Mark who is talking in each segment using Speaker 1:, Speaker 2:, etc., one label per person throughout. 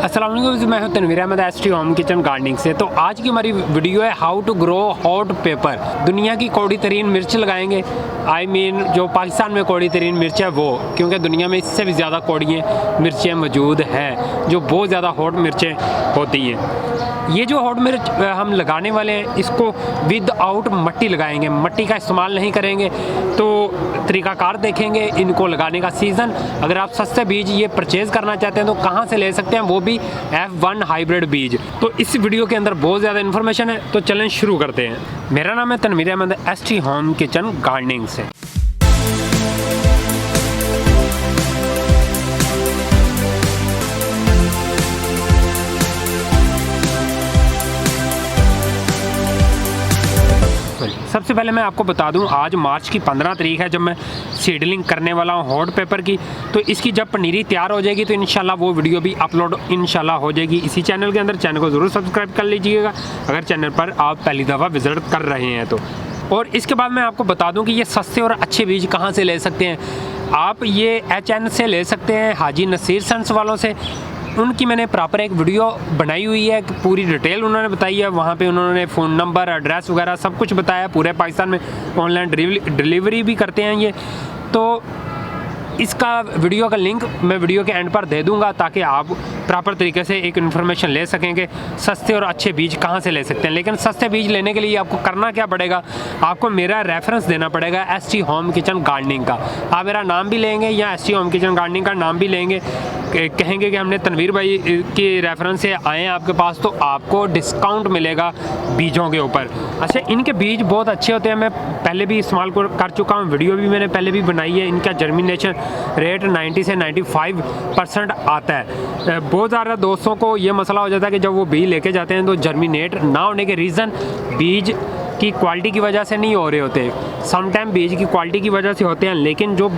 Speaker 1: अस्सलाम वालेकुम, मैं हूं Tanveer Ahmed ST home kitchen gardening से। तो आज की हमारी वीडियो है how to grow hot pepper. दुनिया की कौड़ी तरीन मिर्च लगाएंगे, जो पाकिस्तान में कौड़ी तरीन मिर्च है वो, क्योंकि दुनिया में इससे भी ज़्यादा कौड़ी मिर्चें मौजूद हैं जो बहुत ज़्यादा हॉट मिर्चें होती हैं। ये जो हॉट मिर्च हम लगाने वाले हैं इसको विद आउट मट्टी लगाएंगे, मट्टी का इस्तेमाल नहीं करेंगे। तो तरीक़ाकार देखेंगे इनको लगाने का सीज़न। अगर आप सस्ते बीज ये परचेज़ करना चाहते हैं तो कहाँ से ले सकते हैं, वो भी F1 हाइब्रिड बीज। तो इस वीडियो के अंदर बहुत ज़्यादा इन्फॉर्मेशन है, तो चलें शुरू करते हैं। मेरा नाम है Tanveer Ahmed ST home kitchen gardening से। सबसे पहले मैं आपको बता दूं, आज मार्च की 15 तारीख है जब मैं सीडलिंग करने वाला हूं हॉट पेपर की। तो इसकी जब पनीरी तैयार हो जाएगी तो इंशाल्लाह वो वीडियो भी अपलोड इंशाल्लाह हो जाएगी इसी चैनल के अंदर। चैनल को ज़रूर सब्सक्राइब कर लीजिएगा अगर चैनल पर आप पहली दफ़ा विज़िट कर रहे हैं तो। और इसके बाद मैं आपको बता दूँ कि ये सस्ते और अच्छे बीज कहाँ से ले सकते हैं। आप ये HN से ले सकते हैं, हाजी नसीर सन्स वालों से। उनकी मैंने प्रॉपर एक वीडियो बनाई हुई है, पूरी डिटेल उन्होंने बताई है। वहाँ पे उन्होंने फ़ोन नंबर, एड्रेस वगैरह सब कुछ बताया। पूरे पाकिस्तान में ऑनलाइन डिलीवरी भी करते हैं ये। तो इसका वीडियो का लिंक मैं वीडियो के एंड पर दे दूंगा ताकि आप प्रॉपर तरीके से एक इन्फॉर्मेशन ले सकें कि सस्ते और अच्छे बीज कहाँ से ले सकते हैं। लेकिन सस्ते बीज लेने के लिए आपको करना क्या पड़ेगा, आपको मेरा रेफरेंस देना पड़ेगा एसटी होम किचन गार्डनिंग का। आप मेरा नाम भी लेंगे या एसटी होम किचन गार्डनिंग का नाम भी लेंगे, कहेंगे कि हमने तनवीर भाई के रेफरेंस से आए हैं आपके पास, तो आपको डिस्काउंट मिलेगा बीजों के ऊपर। अच्छा, इनके बीज बहुत अच्छे होते हैं, मैं पहले भी इस्तेमाल कर चुका हूँ, वीडियो भी मैंने पहले भी बनाई है। इनका जर्मिनेशन रेट 90 से 95% आता है। बहुत ज़्यादा दोस्तों को ये मसला हो जाता है कि जब वो बीज लेके जाते हैं तो जर्मिनेट ना होने के रीज़न बीज की क्वालिटी की वजह से नहीं हो रहे होते, समटाइम बीज की क्वालिटी की वजह से होते हैं। लेकिन जो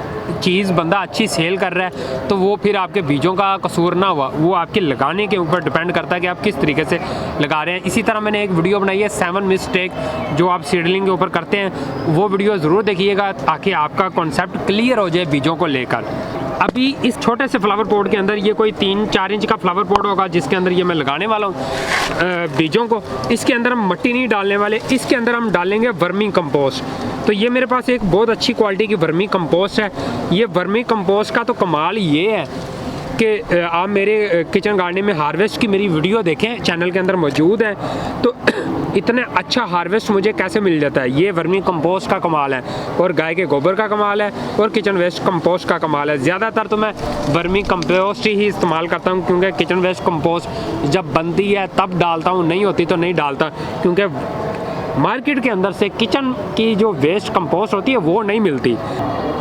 Speaker 1: चीज़ बंदा अच्छी सेल कर रहा है तो वो फिर आपके बीजों का कसूर ना हुआ, वो आपके लगाने के ऊपर डिपेंड करता है कि आप किस तरीके से लगा रहे हैं। इसी तरह मैंने एक वीडियो बनाई है 7 मिस्टेक जो आप सीडलिंग के ऊपर करते हैं, वो वीडियो ज़रूर देखिएगा ताकि आपका कॉन्सेप्ट क्लियर हो जाए बीजों को लेकर। अभी इस छोटे से फ्लावर पॉट के अंदर, ये कोई 3-4 इंच का फ्लावर पॉट होगा जिसके अंदर ये मैं लगाने वाला हूँ बीजों को। इसके अंदर हम मिट्टी नहीं डालने वाले, इसके अंदर हम डालेंगे वर्मी कंपोस्ट। तो ये मेरे पास एक बहुत अच्छी क्वालिटी की वर्मी कंपोस्ट है। ये वर्मी कंपोस्ट का तो कमाल ये है कि आप मेरे किचन गार्डनिंग में हार्वेस्ट की मेरी वीडियो देखें, चैनल के अंदर मौजूद है। तो इतने अच्छा हार्वेस्ट मुझे कैसे मिल जाता है, ये वर्मी कंपोस्ट का कमाल है, और गाय के गोबर का कमाल है, और किचन वेस्ट कंपोस्ट का कमाल है। ज़्यादातर तो मैं वर्मी कंपोस्ट ही इस्तेमाल करता हूँ, क्योंकि किचन वेस्ट कंपोस्ट जब बनती है तब डालता हूँ, नहीं होती तो नहीं डालता, क्योंकि मार्केट के अंदर से किचन की जो वेस्ट कंपोस्ट होती है वो नहीं मिलती।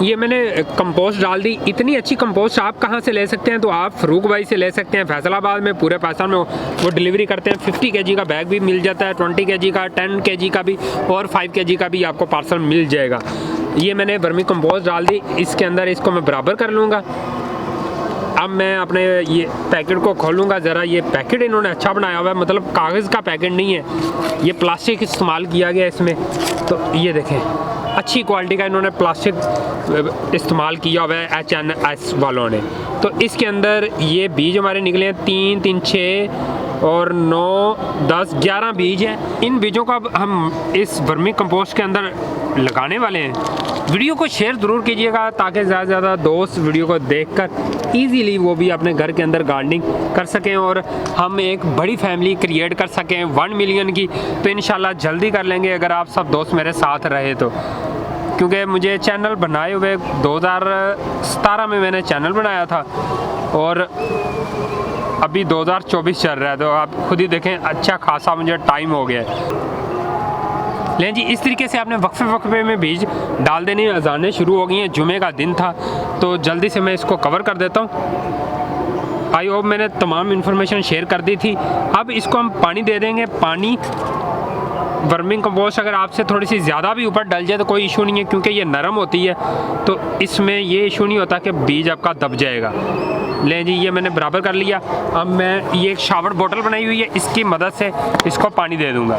Speaker 1: ये मैंने कंपोस्ट डाल दी। इतनी अच्छी कंपोस्ट आप कहाँ से ले सकते हैं, तो आप फरूक भाई से ले सकते हैं। फैसलाबाद में पूरे पाकिस्तान में वो डिलीवरी करते हैं। 50 kg का बैग भी मिल जाता है, 20 kg का, 10 kg का भी, और 5 kg का भी आपको पार्सल मिल जाएगा। ये मैंने वर्मी कंपोस्ट डाल दी इसके अंदर, इसको मैं बराबर कर लूँगा। अब मैं अपने ये पैकेट को खोलूँगा ज़रा। ये पैकेट इन्होंने अच्छा बनाया हुआ है, मतलब कागज़ का पैकेट नहीं है, ये प्लास्टिक इस्तेमाल किया गया इसमें। तो ये देखें, अच्छी क्वालिटी का इन्होंने प्लास्टिक इस्तेमाल किया हुआ है HNS वालों ने। तो इसके अंदर ये बीज हमारे निकले हैं 3, 3, 6 और 9, 10, 11 बीज हैं। इन बीजों का हम इस वर्मी कंपोस्ट के अंदर लगाने वाले हैं। वीडियो को शेयर ज़रूर कीजिएगा ताकि ज़्यादा से ज़्यादा दोस्त वीडियो को देखकर ईजीली वो भी अपने घर के अंदर गार्डनिंग कर सकें और हम एक बड़ी फैमिली क्रिएट कर सकें 1 मिलियन की। तो इंशाल्लाह जल्दी कर लेंगे अगर आप सब दोस्त मेरे साथ रहे तो, क्योंकि मुझे चैनल बनाए हुए 2017 में मैंने चैनल बनाया था और अभी 2024 चल रहा है, तो आप खुद ही देखें अच्छा खासा मुझे टाइम हो गया है। लेकिन जी इस तरीके से आपने वक्फे में बीज डाल देने। अज़ानें शुरू हो गई हैं, जुमे का दिन था, तो जल्दी से मैं इसको कवर कर देता हूँ। आई होप मैंने तमाम इन्फॉर्मेशन शेयर कर दी थी। अब इसको हम पानी दे देंगे। पानी वर्मिंग कंपोस्ट अगर आपसे थोड़ी सी ज़्यादा भी ऊपर डल जाए तो कोई इशू नहीं है, क्योंकि ये नरम होती है, तो इसमें ये इशू नहीं होता कि बीज आपका दब जाएगा। ले जी, ये मैंने बराबर कर लिया। अब मैं ये एक शावर बोतल बनाई हुई है, इसकी मदद से इसको पानी दे दूँगा।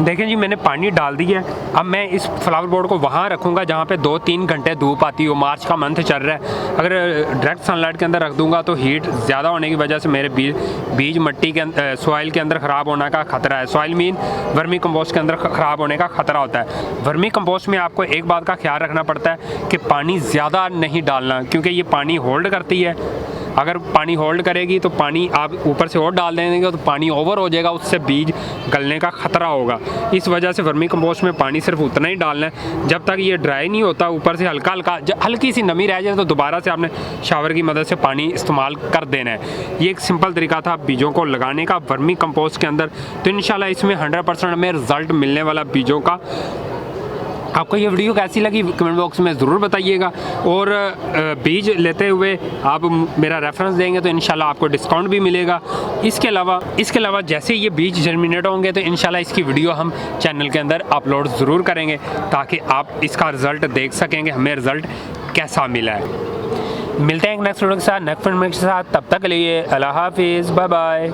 Speaker 1: देखें जी मैंने पानी डाल दिया है। अब मैं इस फ्लावर पॉट को वहाँ रखूँगा जहाँ पे 2-3 घंटे धूप आती हो। मार्च का मंथ चल रहा है, अगर डायरेक्ट सनलाइट के अंदर रख दूँगा तो हीट ज़्यादा होने की वजह से मेरे बीज मिट्टी के सॉइल के अंदर ख़राब होने का ख़तरा है। सॉइल मीन वर्मी कंपोस्ट के अंदर ख़राब होने का ख़तरा होता है। वर्मी कंपोस्ट में आपको एक बात का ख्याल रखना पड़ता है कि पानी ज़्यादा नहीं डालना, क्योंकि ये पानी होल्ड करती है। अगर पानी होल्ड करेगी तो पानी आप ऊपर से और डाल देंगे तो पानी ओवर हो जाएगा, उससे बीज गलने का ख़तरा होगा। इस वजह से वर्मी कंपोस्ट में पानी सिर्फ उतना ही डालना है जब तक ये ड्राई नहीं होता। ऊपर से हल्की सी नमी रह जाए तो दोबारा से आपने शावर की मदद से पानी इस्तेमाल कर देना है। ये एक सिंपल तरीका था बीजों को लगाने का वर्मी कंपोस्ट के अंदर। तो इंशाल्लाह इसमें 100% हमें रिज़ल्ट मिलने वाला बीजों का। आपको ये वीडियो कैसी लगी कमेंट बॉक्स में ज़रूर बताइएगा, और बीज लेते हुए आप मेरा रेफरेंस देंगे तो इंशाल्लाह आपको डिस्काउंट भी मिलेगा। इसके अलावा जैसे ये बीज जर्मिनेट होंगे तो इंशाल्लाह इसकी वीडियो हम चैनल के अंदर अपलोड ज़रूर करेंगे ताकि आप इसका रिज़ल्ट देख सकेंगे हमें रिज़ल्ट कैसा मिला है। मिलते हैं एक नेक्स्ट वीडियो के साथ, नेक्स्ट वीडियो के साथ। तब तक के लिए अल्लाह हाफिज़, बाय बाय।